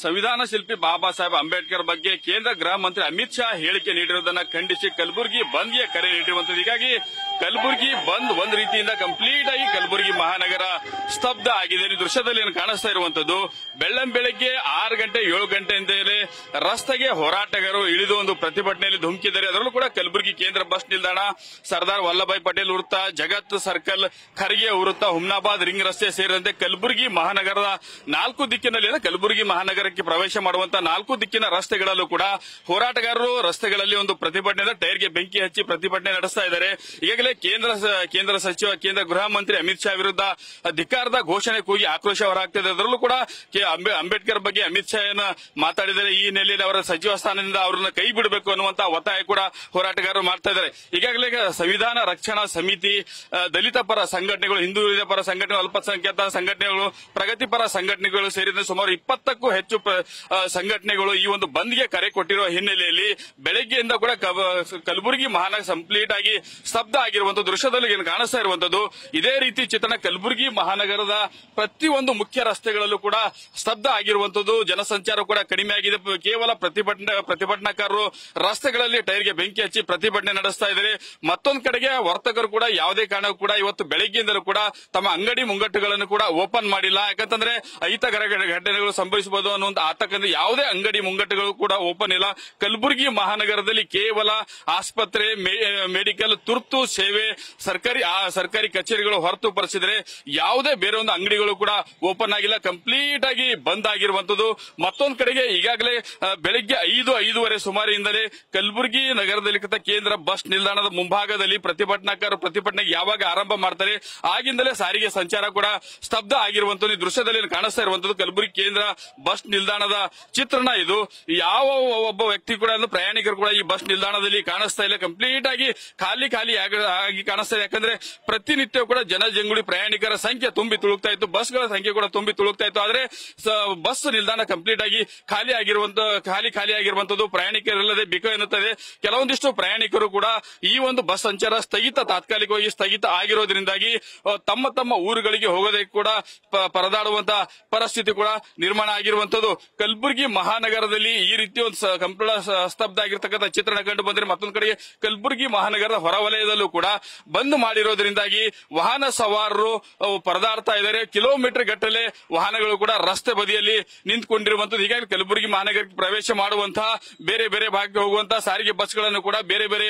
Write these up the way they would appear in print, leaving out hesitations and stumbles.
ಸಂವಿಧಾನ ಶಿಲ್ಪಿ ಬಾಬಾ ಸಾಹೇಬ್ ಅಂಬೇಡ್ಕರ್ ಬಗ್ಗೆ ಕೇಂದ್ರ ಗೃಹ ಮಂತ್ರಿ ಅಮಿತ್ ಶಾ ಹೇಳಿಕೆ ನೀಡಿರುವುದನ್ನು ಖಂಡಿಸಿ ಕಲಬುರಗಿ ಬಂದ್ಗೆ ಕರೆ ನೀಡಿರುವಂತದ್ದು. ಹೀಗಾಗಿ ಕಲಬುರಗಿ ಬಂದ್ ಒಂದು ರೀತಿಯಿಂದ ಕಂಪ್ಲೀಟ್ ಆಗಿ ಕಲಬುರಗಿ ಮಹಾನಗರ ಸ್ತಬ್ಧ ಆಗಿದೆ. ಈ ದೃಶ್ಯದಲ್ಲಿ ಕಾಣಿಸ್ತಾ ಇರುವಂತದ್ದು ಬೆಳ್ಳಂಬೆಳಗ್ಗೆ 6 ಗಂಟೆ 7 ಗಂಟೆಯಿಂದಲೇ ರಸ್ತೆಗೆ ಹೋರಾಟಗಾರರು ಇಳಿದು ಒಂದು ಪ್ರತಿಭಟನೆಯಲ್ಲಿ ಧುಮುಕಿದ್ದಾರೆ. ಅದರಲ್ಲೂ ಕೂಡ ಕಲಬುರಗಿ ಕೇಂದ್ರ ಬಸ್ ನಿಲ್ದಾಣ, ಸರ್ದಾರ್ ವಲ್ಲಭಾಯ್ ಪಟೇಲ್ ವೃತ್ತ, ಜಗತ್ ಸರ್ಕಲ್, ಖರ್ಗೆ ವೃತ್ತ, ಹುಮ್ನಾಬಾದ್ ರಿಂಗ್ ರಸ್ತೆ ಸೇರಿದಂತೆ ಕಲಬುರಗಿ ಮಹಾನಗರದ 4 ದಿಕ್ಕಿನಲ್ಲಿ ಕಲಬುರಗಿ ಮಹಾನಗರಕ್ಕೆ ಪ್ರವೇಶ ಮಾಡುವಂತಹ 4 ದಿಕ್ಕಿನ ರಸ್ತೆಗಳಲ್ಲೂ ಕೂಡ ಹೋರಾಟಗಾರರು ರಸ್ತೆಗಳಲ್ಲಿ ಒಂದು ಪ್ರತಿಭಟನೆ ಟೈರ್ಗೆ ಬೆಂಕಿ ಹಚ್ಚಿ ಪ್ರತಿಭಟನೆ ನಡೆಸ್ತಾ ಇದ್ದಾರೆ. ಈಗಾಗಲೇ ಕೇಂದ್ರ ಸಚಿವ ಕೇಂದ್ರ ಗೃಹ ಮಂತ್ರಿ ಅಮಿತ್ ಶಾ ವಿರುದ್ಧ ಧಿಕ್ಕಾರದ ಘೋಷಣೆ ಕೂಗಿ ಆಕ್ರೋಶ ಹೊರಹಾಗ್ತಿದೆ. ಅದರಲ್ಲೂ ಕೂಡ ಅಂಬೇಡ್ಕರ್ ಬಗ್ಗೆ ಅಮಿತ್ ಶಾ ಮಾತಾಡಿದರೆ ಈ ಹಿನ್ನೆಲೆಯಲ್ಲಿ ಅವರ ಸಚಿವ ಸ್ಥಾನದಿಂದ ಅವರನ್ನು ಕೈ ಬಿಡಬೇಕು ಅನ್ನುವಂತಹ ಒತ್ತಾಯ ಕೂಡ ಹೋರಾಟಗಾರರು ಮಾಡ್ತಾ ಇದ್ದಾರೆ. ಈಗಾಗಲೇ ಸಂವಿಧಾನ ರಕ್ಷಣಾ ಸಮಿತಿ, ದಲಿತ ಪರ ಸಂಘಟನೆಗಳು, ಹಿಂದೂ ಪರ ಸಂಘಟನೆಗಳು, ಅಲ್ಪಸಂಖ್ಯಾತ ಸಂಘಟನೆಗಳು, ಪ್ರಗತಿಪರ ಸಂಘಟನೆಗಳು ಸೇರಿದಂತೆ ಸುಮಾರು 20ಕ್ಕೂ ಹೆಚ್ಚು ಸಂಘಟನೆಗಳು ಈ ಒಂದು ಬಂದ್ಗೆ ಕರೆ ಕೊಟ್ಟಿರುವ ಹಿನ್ನೆಲೆಯಲ್ಲಿ ಬೆಳಗ್ಗೆಯಿಂದ ಕೂಡ ಕಲಬುರಗಿ ಮಹಾನಗರ ಕಂಪ್ಲೀಟ್ ಆಗಿ ಸ್ತಬ್ಧ ಆಗಿರುವಂತಹ ದೃಶ್ಯದಲ್ಲಿ ಕಾಣಿಸ್ತಾ ಇರುವಂತದ್ದು. ಇದೇ ರೀತಿ ಚಿತ್ರಣ ಕಲಬುರಗಿ ಮಹಾನಗರದ ಪ್ರತಿಯೊಂದು ಮುಖ್ಯ ರಸ್ತೆಗಳಲ್ಲೂ ಕೂಡ ಸ್ತಬ್ಧ ಆಗಿರುವಂತದ್ದು. ಜನಸಂಚಾರ ಕೂಡ ಕಡಿಮೆ ಆಗಿದೆ. ಕೇವಲ ಪ್ರತಿಭಟನಾಕಾರರು ರಸ್ತೆಗಳಲ್ಲಿ ಟೈರ್ಗೆ ಬೆಂಕಿ ಹಚ್ಚಿ ಪ್ರತಿಭಟನೆ ನಡೆಸ್ತಾ ಇದ್ದಾರೆ. ಮತ್ತೊಂದು ಕಡೆಗೆ ವರ್ತಕರು ಕೂಡ ಯಾವುದೇ ಕಾರಣಕ್ಕೂ ಕೂಡ ಇವತ್ತು ಬೆಳಗ್ಗೆಯಿಂದಲೂ ಕೂಡ ತಮ್ಮ ಅಂಗಡಿ ಮುಂಗಟ್ಟುಗಳನ್ನು ಕೂಡ ಓಪನ್ ಮಾಡಿಲ್ಲ. ಯಾಕಂತಂದ್ರೆ ಅಹಿತಕರ ಘಟನೆಗಳು ಸಂಭವಿಸಬಹುದು ಅನ್ನುವಂತ ಆತಂಕದಿಂದ ಯಾವುದೇ ಅಂಗಡಿ ಮುಂಗಟ್ಟುಗಳು ಕೂಡ ಓಪನ್ ಇಲ್ಲ. ಕಲಬುರಗಿ ಮಹಾನಗರದಲ್ಲಿ ಕೇವಲ ಆಸ್ಪತ್ರೆ, ಮೆಡಿಕಲ್, ತುರ್ತು ಸೇವೆ, ಸರ್ಕಾರಿ ಕಚೇರಿಗಳು ಹೊರತುಪಡಿಸಿದರೆ ಯಾವುದೇ ಬೇರೆ ಒಂದು ಅಂಗಡಿಗಳು ಕೂಡ ಓಪನ್ ಆಗಿಲ್ಲ. ಕಂಪ್ಲೀಟ್ ಆಗಿ ಬಂದ್ ಆಗಿರುವಂತದ್ದು. ಮತ್ತೊಂದು ಕಡೆಗೆ ಈಗಾಗಲೇ ಬೆಳಗ್ಗೆ 5:05 ಸುಮಾರಿಂದಲೇ ಕಲಬುರಗಿ ನಗರದಲ್ಲಿ ಕೇಂದ್ರ ಬಸ್ ನಿಲ್ದಾಣದ ಮುಂಭಾಗದಲ್ಲಿ ಪ್ರತಿಭಟನಾಕಾರರು ಪ್ರತಿಭಟನೆಗೆ ಯಾವಾಗ ಆರಂಭ ಮಾಡ್ತಾರೆ ಆಗಿಂದಲೇ ಸಾರಿಗೆ ಸಂಚಾರ ಕೂಡ ಸ್ತಬ್ಧ ಆಗಿರುವಂತದ್ದು. ಈ ದೃಶ್ಯದಲ್ಲಿ ಕಾಣಿಸ್ತಾ ಇರುವಂತದ್ದು ಕಲಬುರಗಿ ಕೇಂದ್ರ ಬಸ್ ನಿಲ್ದಾಣದ ಚಿತ್ರಣ ಇದು. ಯಾವ ಒಬ್ಬ ವ್ಯಕ್ತಿ ಕೂಡ ಪ್ರಯಾಣಿಕರು ಕೂಡ ಈ ಬಸ್ ನಿಲ್ದಾಣದಲ್ಲಿ ಕಾಣಿಸ್ತಾ ಇಲ್ಲ. ಕಂಪ್ಲೀಟ್ ಆಗಿ ಖಾಲಿ ಆಗಿ ಕಾಣಿಸ್ತಾ ಇದೆ. ಯಾಕಂದ್ರೆ ಪ್ರತಿನಿತ್ಯ ಕೂಡ ಜನಜಂಗುಳಿ ಪ್ರಯಾಣಿಕರ ಸಂಖ್ಯೆ ತುಂಬಿ ತುಳುಕ್ತಾ ಇತ್ತು, ಬಸ್ಗಳ ಸಂಖ್ಯೆ ಕೂಡ ತುಂಬಿ ತುಳುಕ್ತಾ ಇತ್ತು. ಆದ್ರೆ ಬಸ್ ನಿಲ್ದಾಣ ಕಂಪ್ಲೀಟ್ ಆಗಿ ಖಾಲಿ ಆಗಿರುವಂತದ್ದು ಪ್ರಯಾಣಿಕರಿಲ್ಲದೆ ಬಿಕೋ ಎನ್ನುತ್ತದೆ. ಕೆಲವೊಂದಿಷ್ಟು ಪ್ರಯಾಣಿಕರು ಕೂಡ ಈ ಒಂದು ಬಸ್ ಸಂಚಾರ ತಾತ್ಕಾಲಿಕವಾಗಿ ಸ್ಥಗಿತ ಆಗಿರೋದ್ರಿಂದಾಗಿ ತಮ್ಮ ಊರುಗಳಿಗೆ ಹೋಗೋದಕ್ಕೆ ಕೂಡ ಪರದಾಡುವಂತಹ ಪರಿಸ್ಥಿತಿ ಕೂಡ ನಿರ್ಮಾಣ ಆಗಿರುವಂತದ್ದು. ಕಲಬುರಗಿ ಮಹಾನಗರದಲ್ಲಿ ಈ ರೀತಿ ಒಂದು ಸ್ತಬ್ಧ ಆಗಿರ್ತಕ್ಕಂಥ ಚಿತ್ರಣ ಕಂಡು ಬಂದ್ರೆ, ಮತ್ತೊಂದು ಕಡೆಗೆ ಕಲಬುರಗಿ ಮಹಾನಗರದ ಹೊರವಲಯದಲ್ಲೂ ಕೂಡ ಬಂದ್ ಮಾಡಿರೋದ್ರಿಂದಾಗಿ ವಾಹನ ಸವಾರರು ಪರದಾಡ್ತಾ ಇದ್ದಾರೆ. ಕಿಲೋಮೀಟರ್ ಗಟ್ಟಲೆ ವಾಹನಗಳು ಕೂಡ ರಸ್ತೆ ಬದಿಯಲ್ಲಿ ನಿಂತುಕೊಂಡಿರುವಂತದ್ದು. ಹೀಗಾಗಿ ಕಲಬುರಗಿ ಮಹಾನಗರಕ್ಕೆ ಪ್ರವೇಶ ಮಾಡುವಂತಹ ಬೇರೆ ಬೇರೆ ಭಾಗಕ್ಕೆ ಹೋಗುವಂತಹ ಸಾರಿಗೆ ಬಸ್ಗಳನ್ನು ಕೂಡ ಬೇರೆ ಬೇರೆ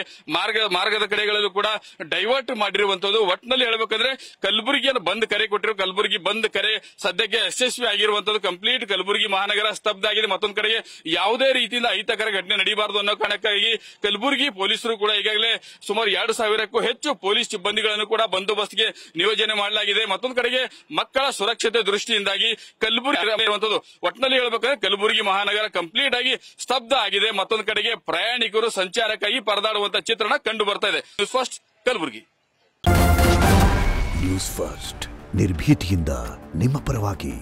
ಮಾರ್ಗದ ಕಡೆಗಳಲ್ಲೂ ಕೂಡ ಡೈವರ್ಟ್ ಮಾಡಿರುವಂತದ್ದು. ಒಟ್ಟಿನಲ್ಲಿ ಹೇಳಬೇಕಂದ್ರೆ ಕಲಬುರಗಿಯನ್ನು ಬಂದ್ ಕರೆ ಕೊಟ್ಟಿರುವ ಕಲಬುರಗಿ ಬಂದ್ ಕರೆ ಸದ್ಯಕ್ಕೆ ಯಶಸ್ವಿ ಆಗಿರುವಂತದ್ದು. ಕಂಪ್ಲೀಟ್ ಕಲಬುರಗಿ ಮಹಾನಗರ ಸ್ತಬ್ಧ ಆಗಿದೆ. ಮತ್ತೊಂದು ಕಡೆಗೆ ಯಾವುದೇ ರೀತಿಯಿಂದ ಅಹಿತಕರ ಘಟನೆ ನಡೀಬಾರದು ಅನ್ನೋ ಕಾರಣಕ್ಕಾಗಿ ಕಲಬುರಗಿ ಪೊಲೀಸರು ಕೂಡ ಈಗಾಗಲೇ ಸುಮಾರು 2,000ಕ್ಕೂ ಹೆಚ್ಚು ಪೊಲೀಸ್ ಸಿಬ್ಬಂದಿಗಳನ್ನು ಕೂಡ ಬಂದೋಬಸ್ತ್ಗೆ ನಿಯೋಜನೆ ಮಾಡಲಾಗಿದೆ. ಮತ್ತೊಂದು ಕಡೆಗೆ ಮಕ್ಕಳ ಸುರಕ್ಷತೆ ದೃಷ್ಟಿಯಿಂದಾಗಿ ಕಲಬುರಗಿ ಇರುವಂತದ್ದು. ಒಟ್ಟಿನಲ್ಲಿ ಹೇಳಬೇಕಂದ್ರೆ ಕಲಬುರಗಿ ಮಹಾನಗರ ಕಂಪ್ಲೀಟ್ ಆಗಿ ಸ್ತಬ್ಧ ಆಗಿದೆ. ಮತ್ತೊಂದು ಕಡೆಗೆ ಪ್ರಯಾಣಿಕರು ಸಂಚಾರಕ್ಕಾಗಿ ಪರದಾಡುವಂತಹ ಚಿತ್ರಣ ಕಂಡು ಬರ್ತಾ ಇದೆ. News first Kalaburagi. News first ನಿರ್ಭೀತಿಯಿಂದ ನಿಮ್ಮ ಪರವಾಗಿ.